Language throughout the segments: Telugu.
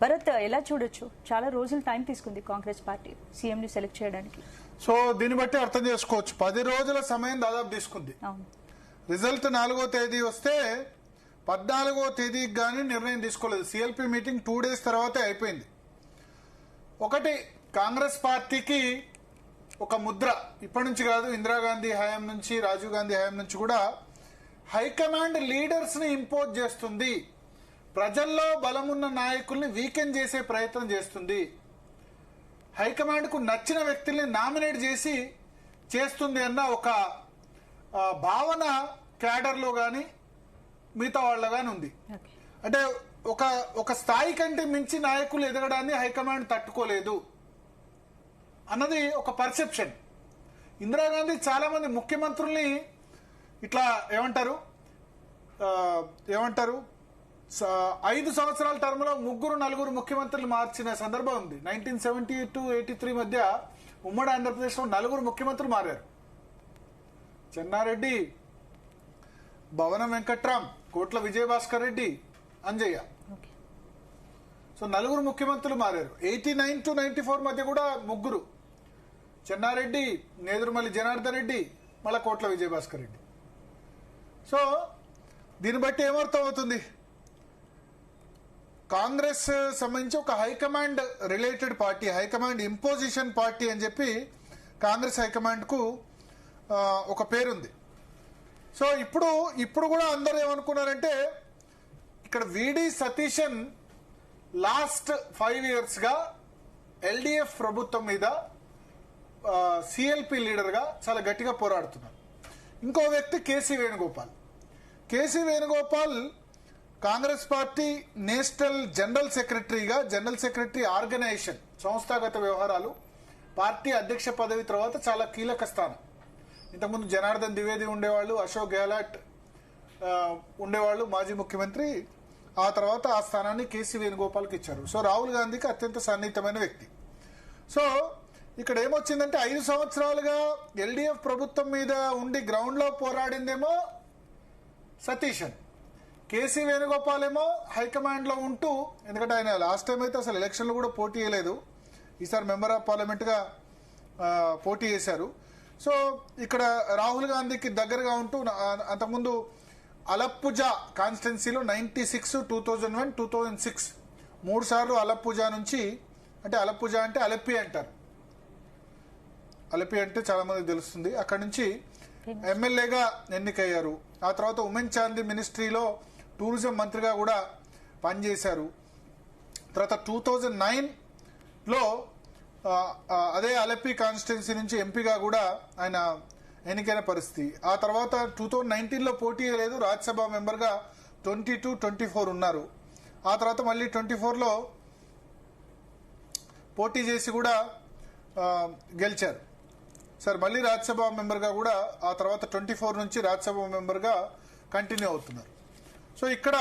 భరత్ ఎలా చూడొచ్చు? చాలా రోజులు టైం తీసుకుంది కాంగ్రెస్ పార్టీ సీఎం ని సెలెక్ట్ చేయడానికి. సో దీన్ని బట్టి అర్థం చేసుకోవచ్చు 10 రోజుల సమయం దాదాపు తీసుకుంది. రిజల్ట్ 4వ తేదీ వస్తే 14వ తేదీకి కానీ నిర్ణయం తీసుకోలేదు. సిఎల్పి మీటింగ్ 2 డేస్ తర్వాతే అయిపోయింది. ఒకటి, కాంగ్రెస్ పార్టీకి ఒక ముద్ర ఇప్పటి నుంచి కాదు, ఇందిరాగాంధీ హయాం నుంచి, రాజీవ్ గాంధీ హయాం నుంచి కూడా హైకమాండ్ లీడర్స్ ని ఇంపోజ్ చేస్తుంది, ప్రజల్లో బలమున్న నాయకుల్ని వీకెండ్ చేసే ప్రయత్నం చేస్తుంది, హైకమాండ్ కు నచ్చిన వ్యక్తుల్ని నామినేట్ చేసి చేస్తుంది అన్న ఒక భావన క్యాడర్ లో గాని మిగతా వాళ్ళ గాని ఉంది. అంటే ఒక స్థాయి కంటే మించి నాయకులు ఎదగడాన్ని హైకమాండ్ తట్టుకోలేదు అన్నది ఒక పర్సెప్షన్. ఇందిరాగాంధీ చాలా మంది ముఖ్యమంత్రుల్ని ఇట్లా ఏమంటారు 5 సంవత్సరాల టర్మ్ లో 3-4 ముఖ్యమంత్రులు మార్చిన సందర్భం ఉంది. 1970-83 మధ్య ఉమ్మడి ఆంధ్రప్రదేశ్ లో 4 ముఖ్యమంత్రులు మారారు. చెన్నారెడ్డి, భవనం వెంకట్రామ్, కోట్ల విజయభాస్కర్ రెడ్డి, అంజయ్య. సో 4 ముఖ్యమంత్రులు మారారు. 89-94 మధ్య కూడా 3, చెన్నారెడ్డి, నేదురుమల్లి జనార్దన్ రెడ్డి, మళ్ళా కోట్ల విజయభాస్కర్ రెడ్డి. సో దీన్ని బట్టి ఏమర్థం అవుతుంది, కాంగ్రెస్ సంబంధించి ఒక high command related party, high command imposition party అని చెప్పి కాంగ్రెస్ హైకమాండ్ కు ఒక పేరుంది. సో ఇప్పుడు కూడా అందరూ ఏమనుకున్నారంటే ఇక్కడ విడి సతీశన్ లాస్ట్ 5 years గా ఎల్డిఎఫ్ ప్రభుత్వం మీద సిఎల్పి లీడర్ గా చాలా గట్టిగా పోరాడుతున్నారు. ఇంకో వ్యక్తి KC Venugopal Congress party national general సెక్రటరీగా, జనరల్ సెక్రటరీ ఆర్గనైజేషన్, సంస్థాగత వ్యవహారాలు, పార్టీ అధ్యక్ష పదవి తర్వాత చాలా కీలక స్థానం. ఇంతకుముందు జనార్దన్ ద్వివేది ఉండేవాళ్ళు, అశోక్ గెహ్లాట్ ఉండేవాళ్ళు, మాజీ ముఖ్యమంత్రి. ఆ తర్వాత ఆ స్థానాన్ని కేసీ వేణుగోపాల్కి ఇచ్చారు. సో రాహుల్ గాంధీకి అత్యంత సన్నిహితమైన వ్యక్తి. సో ఇక్కడ ఏమొచ్చిందంటే 5 సంవత్సరాలుగా ఎల్డిఎఫ్ ప్రభుత్వం మీద ఉండి గ్రౌండ్ లో పోరాడిందేమో సతీశన్, కేసీ వేణుగోపాల్ ఏమో హైకమాండ్ లో ఉంటూ, ఎందుకంటే ఆయన లాస్ట్ టైం అయితే అసలు ఎలక్షన్లు కూడా పోటీ చేయలేదు, ఈసారి మెంబర్ ఆఫ్ పార్లమెంట్ గా పోటీ చేశారు. సో ఇక్కడ రాహుల్ గాంధీకి దగ్గరగా ఉంటూ అంతకుముందు అలప్పుజా కాన్స్టిట్యున్సీలో 96, 2001, 2006 3 సార్లు అలప్పుజా నుంచి, అంటే అలప్పుజా అంటే అలెప్పి అంటారు, అలెప్పి అంటే చాలా మందికి తెలుస్తుంది, అక్కడ నుంచి ఎమ్మెల్యేగా ఎన్నికయ్యారు. ఆ తర్వాత ఉమెన్ చాందీ మినిస్ట్రీలో టూరిజం మంత్రిగా కూడా పనిచేశారు. తర్వాత 2009లో అదే అలెప్పి కాన్స్టిట్యున్సీ నుంచి ఎంపీగా కూడా ఆయన ఎన్నికైన పరిస్థితి. ఆ తర్వాత 2019లో పోటీ చేయలేదు, రాజ్యసభ మెంబర్గా 22-24 ఉన్నారు. ఆ తర్వాత మళ్ళీ 24లో పోటీ చేసి కూడా గెలిచారు. సరే, మళ్ళీ రాజ్యసభ మెంబర్గా కూడా ఆ తర్వాత 24 నుంచి రాజ్యసభ మెంబర్గా కంటిన్యూ అవుతున్నారు. సో ఇక్కడ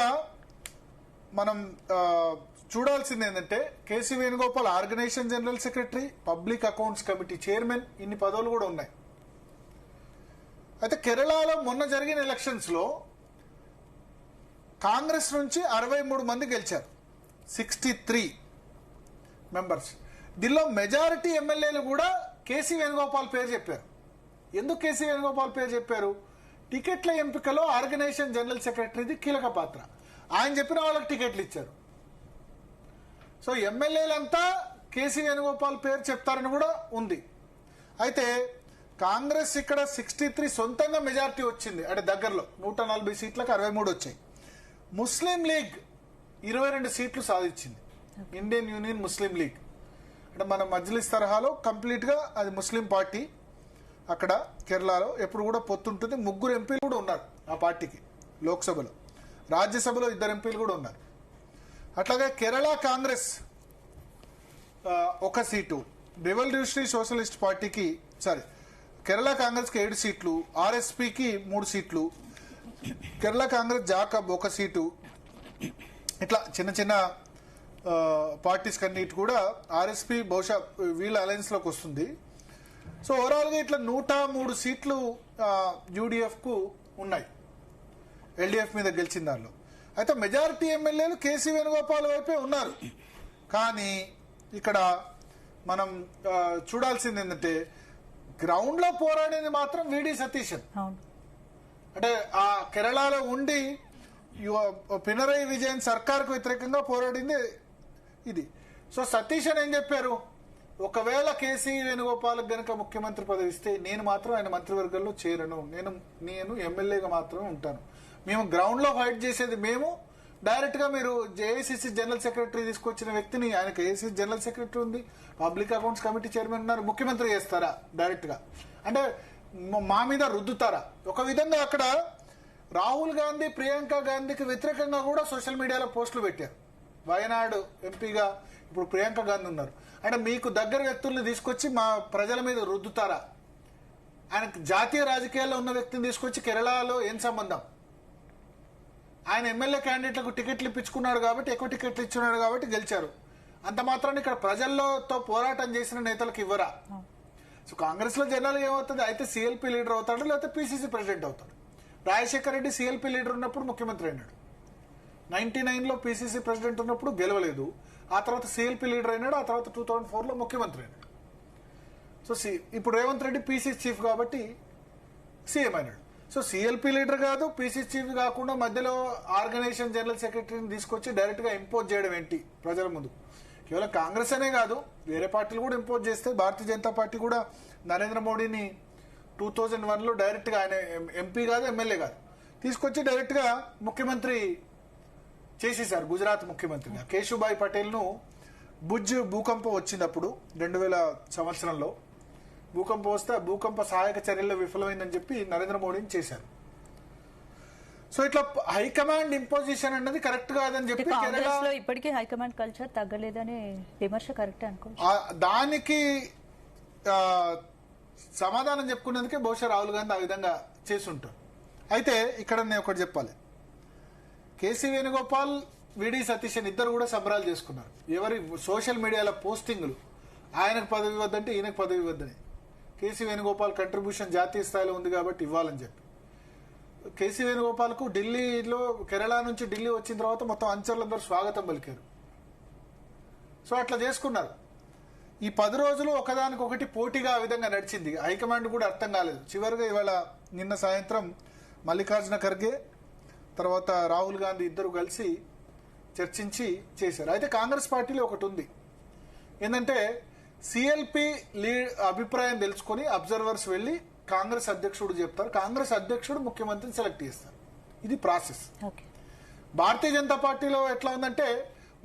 మనం చూడాల్సింది ఏంటంటే KC Venugopal organization general secretary, public accounts committee chairman, ఇన్ని పదవులు కూడా ఉన్నాయి. అయితే కేరళలో మొన్న జరిగిన ఎలక్షన్స్ లో కాంగ్రెస్ నుంచి 63 మంది గెలిచారు, 63 మెంబర్స్. దీనిలో మెజారిటీ ఎమ్మెల్యేలు కూడా కేసీ వేణుగోపాల్ పేరు చెప్పారు. ఎందుకు కేసీ వేణుగోపాల్ పేరు చెప్పారు? టికెట్ల ఎంపికలో ఆర్గనైజేషన్ జనరల్ సెక్రటరీది కీలక పాత్ర. ఆయన చెప్పిన వాళ్ళకి టికెట్లు ఇచ్చారు. సో ఎమ్మెల్యేలంతా కేసీ వేణుగోపాల్ పేరు చెప్తారని కూడా ఉంది. అయితే కాంగ్రెస్ ఇక్కడ 63 సొంతంగా మెజారిటీ వచ్చింది, అంటే దగ్గరలో 140 సీట్లకు 63 వచ్చాయి. ముస్లిం లీగ్ 22 సీట్లు సాధించింది. ఇండియన్ యూనియన్ ముస్లిం లీగ్ అంటే మన మజ్లిస్ తరహాలో కంప్లీట్ గా అది ముస్లిం పార్టీ. అక్కడ కేరళలో ఎప్పుడు కూడా పొత్తుంటుంది. 3 ఎంపీలు కూడా ఉన్నారు ఆ పార్టీకి లోక్సభలో, రాజ్యసభలో 2 ఎంపీలు కూడా ఉన్నారు. అట్లాగే Kerala Congress 1 seat, revolutionary socialist పార్టీకి కేరళ కాంగ్రెస్ కి 7 సీట్లు, ఆర్ఎస్పీకి 3 సీట్లు, కేరళ కాంగ్రెస్ జాకబ్ 1 సీటు. ఇట్లా చిన్న చిన్న పార్టీస్ కన్నిటి కూడా ఆర్ఎస్పీ బహుశా వీళ్ళ అలయన్స్ లోకి వస్తుంది. సో ఓవరాల్ గా ఇట్లా 103 సీట్లు యూడిఎఫ్ కు ఉన్నాయి ఎల్డిఎఫ్ మీద గెలిచిన దానిలో. అయితే మెజారిటీ ఎమ్మెల్యేలు కేసీ వేణుగోపాల్ వైపే ఉన్నారు. కానీ ఇక్కడ మనం చూడాల్సింది ఏంటంటే గ్రౌండ్ లో పోరాడేది మాత్రం విడి సతీశన్. అంటే ఆ కేరళలో ఉండి పినరయి విజయన్ సర్కార్కు వ్యతిరేకంగా పోరాడింది ఇది. సో సతీశన్ ఏం చెప్పారు, ఒకవేళ కేసీ వేణుగోపాల్ గనక ముఖ్యమంత్రి పదవి ఇస్తే నేను మాత్రం ఆయన మంత్రివర్గంలో చేరను, నేను ఎమ్మెల్యేగా మాత్రమే ఉంటాను. మేము గ్రౌండ్ లో ఫైట్ చేసేది మేము, డైరెక్ట్ గా మీరు ఏఐసిసి జనరల్ సెక్రటరీ తీసుకొచ్చిన వ్యక్తిని, ఆయనకు ఏఐసిసి జనరల్ సెక్రటరీ ఉంది, పబ్లిక్ అకౌంట్స్ కమిటీ చైర్మన్ ఉన్నారు, ముఖ్యమంత్రి చేస్తారా డైరెక్ట్ గా, అంటే మా మీద రుద్దుతారా? ఒక విధంగా అక్కడ రాహుల్ గాంధీ ప్రియాంక గాంధీకి వ్యతిరేకంగా కూడా సోషల్ మీడియాలో పోస్టులు పెట్టారు. వయనాడు ఎంపీగా ఇప్పుడు ప్రియాంక గాంధీ ఉన్నారు, అంటే మీకు దగ్గర వ్యక్తుల్ని తీసుకొచ్చి మా ప్రజల మీద రుద్దుతారా? ఆయనకు జాతీయ రాజకీయాల్లో ఉన్న వ్యక్తిని తీసుకొచ్చి కేరళలో ఏం సంబంధం? ఆయన ఎమ్మెల్యే క్యాండిడేట్లకు టికెట్లు ఇప్పించుకున్నాడు కాబట్టి, ఎక్కువ టికెట్లు ఇచ్చున్నాడు కాబట్టి గెలిచారు. అంత మాత్రాన్ని ఇక్కడ ప్రజలతో పోరాటం చేసిన నేతలకు ఇవ్వరా? సో కాంగ్రెస్ లో జనరల్ ఏమవుతుంది, అయితే సిఎల్పి లీడర్ అవుతాడు, లేకపోతే పిసిసి ప్రెసిడెంట్ అవుతాడు. రాజశేఖర రెడ్డి సిఎల్పి లీడర్ ఉన్నప్పుడు ముఖ్యమంత్రి అయినాడు, 99లో పిసిసి ప్రెసిడెంట్ ఉన్నప్పుడు గెలవలేదు, ఆ తర్వాత సిఎల్పి లీడర్ అయినాడు, ఆ తర్వాత 2004లో ముఖ్యమంత్రి అయినాడు. సో ఇప్పుడు రేవంత్ రెడ్డి పిసిసి చీఫ్ కాబట్టి సీఎం అయినాడు. సో సిఎల్పి లీడర్ కాదు, పిసిసి చీఫ్ కాకుండా మధ్యలో ఆర్గనైజేషన్ జనరల్ సెక్రటరీని తీసుకొచ్చి డైరెక్ట్ గా ఇంపోజ్ చేయడం ఏంటి ప్రజల ముందు? కేవలం కాంగ్రెస్ అనే కాదు, వేరే పార్టీలు కూడా ఇంపోజ్ చేస్తే, భారతీయ జనతా పార్టీ కూడా నరేంద్ర మోడీని 2001లో డైరెక్ట్ గా, ఆయన ఎంపీ కాదు ఎమ్మెల్యే కాదు, తీసుకొచ్చి డైరెక్ట్ గా ముఖ్యమంత్రి చేసేశారు. గుజరాత్ ముఖ్యమంత్రిగా కేశుభాయ్ పటేల్ ను భుజ్ భూకంపం వచ్చినప్పుడు 2000 సంవత్సరంలో భూకంపం వస్తే భూకంప సహాయక చర్యల్లో విఫలమైందని చెప్పి నరేంద్ర మోడీని చేశారు. సో ఇట్లా హైకమాండ్ ఇంపోజిషన్ అన్నది కరెక్ట్ కాదని చెప్పి కాంగ్రెస్ లో ఇప్పటికీ హైకమాండ్ కల్చర్ తగ్గలేదని విమర్శ కరెక్ట్ అనుకో. దానికి సమాధానం చెప్పుకునేందుకే బహుశా రాహుల్ గాంధీ ఆ విధంగా చేసుంటారు. అయితే ఇక్కడ నేను ఒకటి చెప్పాలి, కేసీ వేణుగోపాల్ విడి సతీశన్ ఇద్దరు కూడా సంబరాలు చేసుకున్నారు. ఎవరి సోషల్ మీడియాలో పోస్టింగ్లు, ఆయనకు పదవి ఇవ్వద్దంటే ఈయనకు పదవి ఇవ్వద్దని, కేసీ వేణుగోపాల్ కంట్రిబ్యూషన్ జాతీయ స్థాయిలో ఉంది కాబట్టి ఇవ్వాలని చెప్పి, కేసీ వేణుగోపాల్ కు ఢిల్లీలో కేరళ నుంచి ఢిల్లీ వచ్చిన తర్వాత మొత్తం అనుచరులందరూ స్వాగతం పలికారు. సో అట్లా చేసుకున్నారు. ఈ 10 రోజులు ఒకదానికొకటి పోటీగా ఆ విధంగా నడిచింది. హైకమాండ్ కూడా అర్థం కాలేదు. చివరిగా ఇవాళ నిన్న సాయంత్రం మల్లికార్జున ఖర్గే తర్వాత రాహుల్ గాంధీ ఇద్దరు కలిసి చర్చించి చేశారు. అయితే కాంగ్రెస్ పార్టీలో ఒకటి ఉంది, ఏంటంటే సిఎల్పి అభిప్రాయం తెలుసుకుని అబ్జర్వర్స్ వెళ్లి కాంగ్రెస్ అధ్యక్షుడు చెప్తారు, కాంగ్రెస్ అధ్యక్షుడు ముఖ్యమంత్రిని సెలెక్ట్ చేస్తారు. ఇది ప్రాసెస్. భారతీయ జనతా పార్టీలో ఎట్లా ఉందంటే,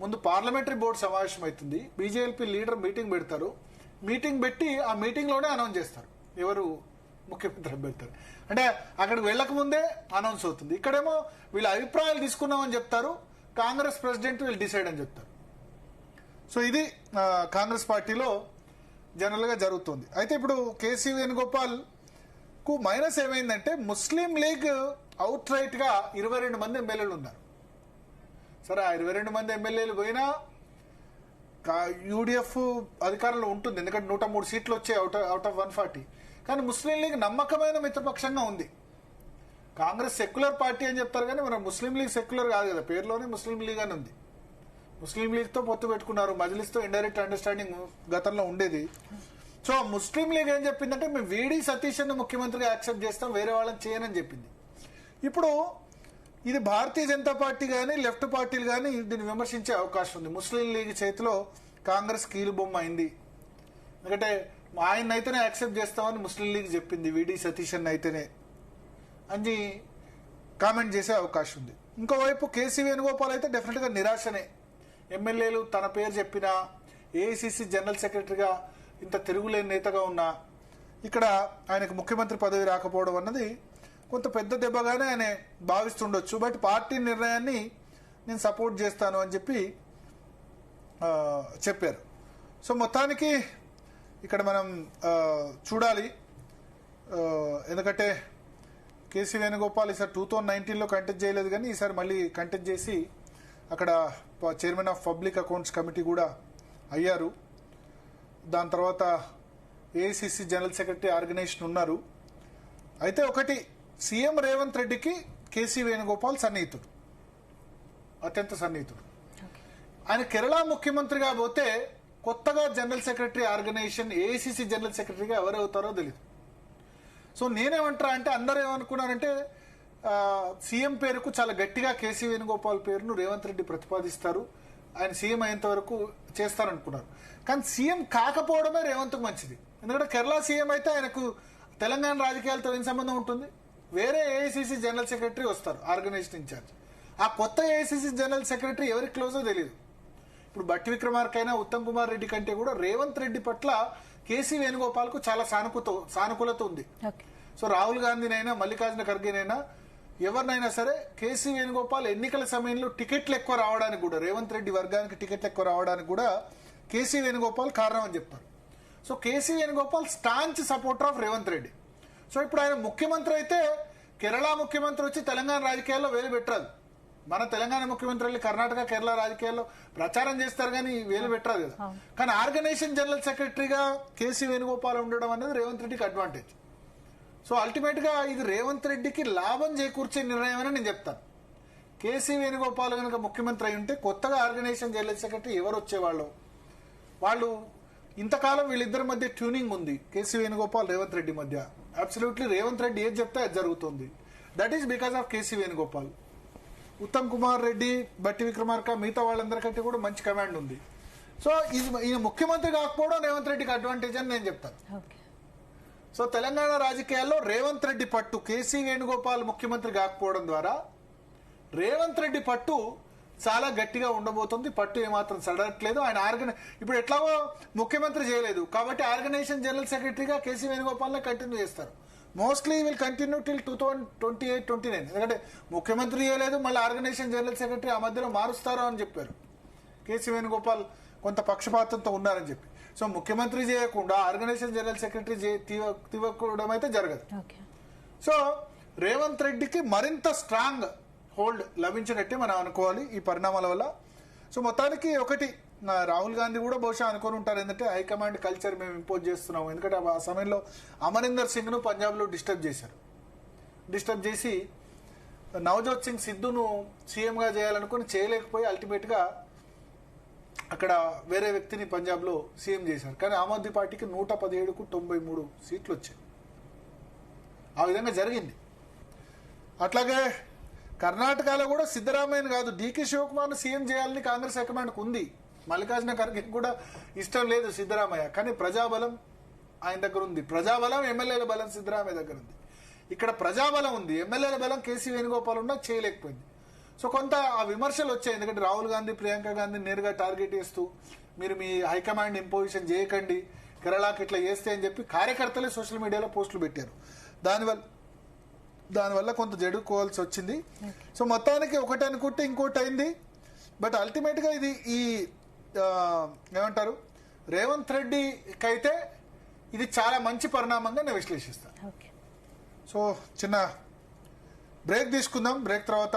ముందు పార్లమెంటరీ బోర్డు సమావేశం అవుతుంది, బీజేపీ లీడర్ మీటింగ్ పెడతారు, మీటింగ్ పెట్టి ఆ మీటింగ్ లోనే అనౌన్స్ చేస్తారు ఎవరు ముఖ్యమంత్రి అభ్యర్థి. అంటే అక్కడికి వెళ్ళక ముందే అనౌన్స్ అవుతుంది. ఇక్కడేమో వీళ్ళ అభిప్రాయాలు తీసుకున్నామని చెప్తారు, కాంగ్రెస్ ప్రెసిడెంట్ వీళ్ళు డిసైడ్ అని చెప్తారు. సో ఇది కాంగ్రెస్ పార్టీలో జనరల్ గా జరుగుతుంది. అయితే ఇప్పుడు కేసీ వేణుగోపాల్ కు మైనస్ ఏమైందంటే, ముస్లిం లీగ్ అవుట్ రైట్ గా 22 మంది ఎమ్మెల్యేలు ఉన్నారు. సరే, ఆ 22 మంది ఎమ్మెల్యేలు పోయినా యూడిఎఫ్ అధికారంలో ఉంటుంది, ఎందుకంటే 103 సీట్లు వచ్చాయి అవుట్ ఆఫ్ 140. కానీ ముస్లిం లీగ్ నమ్మకమైన మిత్రపక్షంగా ఉంది. కాంగ్రెస్ సెక్యులర్ పార్టీ అని చెప్తారు కానీ మన ముస్లిం లీగ్ సెక్యులర్ కాదు కదా, పేరులోనే ముస్లిం లీగ్ అని ఉంది. ముస్లిం లీగ్ తో పొత్తు పెట్టుకున్నారు, మజ్లిస్ తో ఇండైరెక్ట్ అండర్స్టాండింగ్ గతంలో ఉండేది. సో ముస్లిం లీగ్ ఏం చెప్పిందంటే, మేము వీడి సతీశన్ ముఖ్యమంత్రిగా యాక్సెప్ట్ చేస్తాం, వేరే వాళ్ళని చేయనని చెప్పింది. ఇప్పుడు ఇది భారతీయ జనతా పార్టీ కానీ లెఫ్ట్ పార్టీలు కానీ దీన్ని విమర్శించే అవకాశం ఉంది. ముస్లిం లీగ్ చేతిలో కాంగ్రెస్ కీలుబొమ్మ అయింది, ఎందుకంటే ఆయన అయితేనే యాక్సెప్ట్ చేస్తామని ముస్లిం లీగ్ చెప్పింది, వీడి సతీశన్ అయితేనే అని కామెంట్ చేసే అవకాశం ఉంది. ఇంకోవైపు కేసీ వేణుగోపాల్ అయితే డెఫినెట్ గా నిరాశనే. ఎమ్మెల్యేలు తన పేరు చెప్పినా, ఏఐసిసి జనరల్ సెక్రటరీగా ఇంత తిరుగులేని నేతగా ఉన్నా, ఇక్కడ ఆయనకు ముఖ్యమంత్రి పదవి రాకపోవడం అన్నది కొంత పెద్ద దెబ్బగానే ఆయన భావిస్తుండొచ్చు. బట్ పార్టీ నిర్ణయాన్ని నేను సపోర్ట్ చేస్తాను అని చెప్పి చెప్పారు. సో మొత్తానికి ఇక్కడ మనం చూడాలి, ఎందుకంటే కేసీ వేణుగోపాల్ ఈసారి 2019లో కంటెస్ట్ చేయలేదు, కానీ ఈసారి మళ్ళీ కంటెస్ట్ చేసి అక్కడ chairman of public accounts committee కూడా అయ్యారు. దాని తర్వాత ఏఐసిసి జనరల్ సెక్రటరీ ఆర్గనైజేషన్ ఉన్నారు. అయితే ఒకటి, సీఎం రేవంత్ రెడ్డికి కేసీ వేణుగోపాల్ సన్నిహితుడు, అత్యంత సన్నిహితుడు. ఆయన కేరళ ముఖ్యమంత్రిగా పోతే కొత్తగా general secretary organization AICC general సెక్రటరీగా ఎవరు అవుతారో తెలియదు. సో నేనేమంటారా అంటే అందరూ ఏమనుకున్నారంటే సీఎం పేరుకు చాలా గట్టిగా కేసీ వేణుగోపాల్ పేరును రేవంత్ రెడ్డి ప్రతిపాదిస్తారు, ఆయన సీఎం అయ్యేంత వరకు చేస్తారనుకున్నారు. కానీ సీఎం కాకపోవడమే రేవంత్కు మంచిది. ఎందుకంటే కేరళ సీఎం అయితే ఆయనకు తెలంగాణ రాజకీయాలతో ఏం సంబంధం ఉంటుంది? వేరే ఏఐసిసి జనరల్ సెక్రటరీ వస్తారు, ఆర్గనైజేషన్ ఇన్ఛార్జ్. ఆ కొత్త ఏఐసిసి జనరల్ సెక్రటరీ ఎవరికి క్లోజో తెలియదు. ఇప్పుడు బట్టి విక్రమార్క అయినా ఉత్తమ్ కుమార్ రెడ్డి కంటే కూడా రేవంత్ రెడ్డి పట్ల కేసీ వేణుగోపాల్ కు చాలా సానుకూలత ఉంది. సో రాహుల్ గాంధీనైనా మల్లికార్జున ఖర్గేనైనా ఎవరినైనా సరే కేసీ వేణుగోపాల్ ఎన్నికల సమయంలో టికెట్లు ఎక్కువ రావడానికి కూడా, రేవంత్ రెడ్డి వర్గానికి టికెట్లు ఎక్కువ రావడానికి కూడా కేసీ వేణుగోపాల్ కారణం అని చెప్తారు. So KC Venugopal staunch supporter of Revanth Reddy. So ఇప్పుడు ఆయన ముఖ్యమంత్రి అయితే కేరళ ముఖ్యమంత్రి వచ్చి తెలంగాణ రాజకీయాల్లో వేలు పెట్టరాదు. మన తెలంగాణ ముఖ్యమంత్రి వెళ్ళి కర్ణాటక కేరళ రాజకీయాల్లో ప్రచారం చేస్తారు కానీ వేలు పెట్టరాదు కదా. కానీ ఆర్గనైజేషన్ జనరల్ సెక్రటరీగా కేసీ వేణుగోపాల్ ఉండడం అనేది రేవంత్ రెడ్డికి అడ్వాంటేజ్. సో అల్టిమేట్ గా ఇది రేవంత్ రెడ్డికి లాభం చేకూర్చే నిర్ణయం అని నేను చెప్తాను. కేసీ వేణుగోపాల్ కనుక ముఖ్యమంత్రి అయి ఉంటే కొత్తగా ఆర్గనైజేషన్ జనరల్ సెక్రటరీ ఎవరు వచ్చేవాళ్ళు, వాళ్ళు ఇంతకాలం వీళ్ళిద్దరి మధ్య ట్యూనింగ్ ఉంది, కేసీ వేణుగోపాల్ రేవంత్ రెడ్డి మధ్య. అబ్సల్యూట్లీ రేవంత్ రెడ్డి ఏది చెప్తే అది జరుగుతుంది. That is because of KC Venugopal. Uttam Kumar Reddy, Bhatti Vikramarka, మిగతా వాళ్ళందరికంటే కూడా మంచి కమాండ్ ఉంది. సో ఈయన ముఖ్యమంత్రి కాకపోవడం రేవంత్ రెడ్డికి అడ్వాంటేజ్ అని నేను చెప్తాను. సో తెలంగాణ రాజకీయాల్లో రేవంత్ రెడ్డి పట్టు, కేసీ వేణుగోపాల్ ముఖ్యమంత్రి కాకపోవడం ద్వారా రేవంత్ రెడ్డి పట్టు చాలా గట్టిగా ఉండబోతుంది. పట్టు ఏమాత్రం సడట్లేదు. ఆయన ఇప్పుడు ఎట్లాగో ముఖ్యమంత్రి చేయలేదు కాబట్టి ఆర్గనైజేషన్ జనరల్ సెక్రటరీగా కేసీ వేణుగోపాల్ కంటిన్యూ చేస్తారు. Mostly will continue till 2028-29. ఎందుకంటే ముఖ్యమంత్రి చేయలేదు, మళ్ళీ ఆర్గనైజేషన్ జనరల్ సెక్రటరీ ఆ మధ్యలో మారుస్తారో అని చెప్పారు. కేసీ వేణుగోపాల్ కొంత పక్షపాతంతో ఉన్నారని చెప్పి. సో ముఖ్యమంత్రి చేయకుండా ఆర్గనైజేషన్ జనరల్ సెక్రటరీ తీవడం అయితే జరగదు. సో రేవంత్ రెడ్డికి మరింత స్ట్రాంగ్ హోల్డ్ లభించినట్టే మనం అనుకోవాలి ఈ పరిణామాల వల్ల. సో మొత్తానికి ఒకటి, రాహుల్ గాంధీ కూడా బహుశా అనుకుని ఉంటారు ఏంటంటే హైకమాండ్ కల్చర్ మేము ఇంపోజ్ చేస్తున్నాము. ఎందుకంటే ఆ సమయంలో అమరీందర్ సింగ్ ను పంజాబ్ లో డిస్టర్బ్ చేశారు. డిస్టర్బ్ చేసి నవజోత్ సింగ్ సిద్ధును సీఎం గా చేయాలనుకుని చేయలేకపోయి అల్టిమేట్ గా అక్కడ వేరే వ్యక్తిని పంజాబ్ లో సీఎం చేశారు. కానీ ఆమ్ ఆద్మీ పార్టీకి 117కు 93 సీట్లు వచ్చాయి. ఆ విధంగా జరిగింది. అట్లాగే కర్ణాటకలో కూడా సిద్ధరామయ్యను కాదు డీకే శివకుమార్ ను సీఎం చేయాలని కాంగ్రెస్ హైకమాండ్కు ఉంది. మల్లికార్జున ఖర్గే కూడా ఇష్టం లేదు సిద్ధరామయ్య, కానీ ప్రజాబలం ఆయన దగ్గర ఉంది. ప్రజాబలం, ఎమ్మెల్యేల బలం సిద్ధరామయ్య దగ్గర ఉంది. ఇక్కడ ప్రజాబలం ఉంది, ఎమ్మెల్యేల బలం కేసీ వేణుగోపాల్ ఉన్నా చేయలేకపోయింది. సో కొంత ఆ విమర్శలు వచ్చాయి. ఎందుకంటే రాహుల్ గాంధీ, ప్రియాంక గాంధీ నేరుగా టార్గెట్ చేస్తూ మీరు మీ హైకమాండ్ ఇంపోజిషన్ చేయకండి, కేరళకి ఇట్లా చేస్తే అని చెప్పి కార్యకర్తలే సోషల్ మీడియాలో పోస్టులు పెట్టారు. దానివల్ల కొంత జడుకోవాల్సి వచ్చింది. సో మొత్తానికి ఒకటి అనుకుంటే ఇంకోటి అయింది. బట్ అల్టిమేట్ గా ఇది ఈ ఏమంటారు రేవంత్ రెడ్డికి అయితే ఇది చాలా మంచి పరిణామంగా నేను విశ్లేషిస్తాను. సో చిన్న బ్రేక్ తీసుకుందాం. బ్రేక్ తర్వాత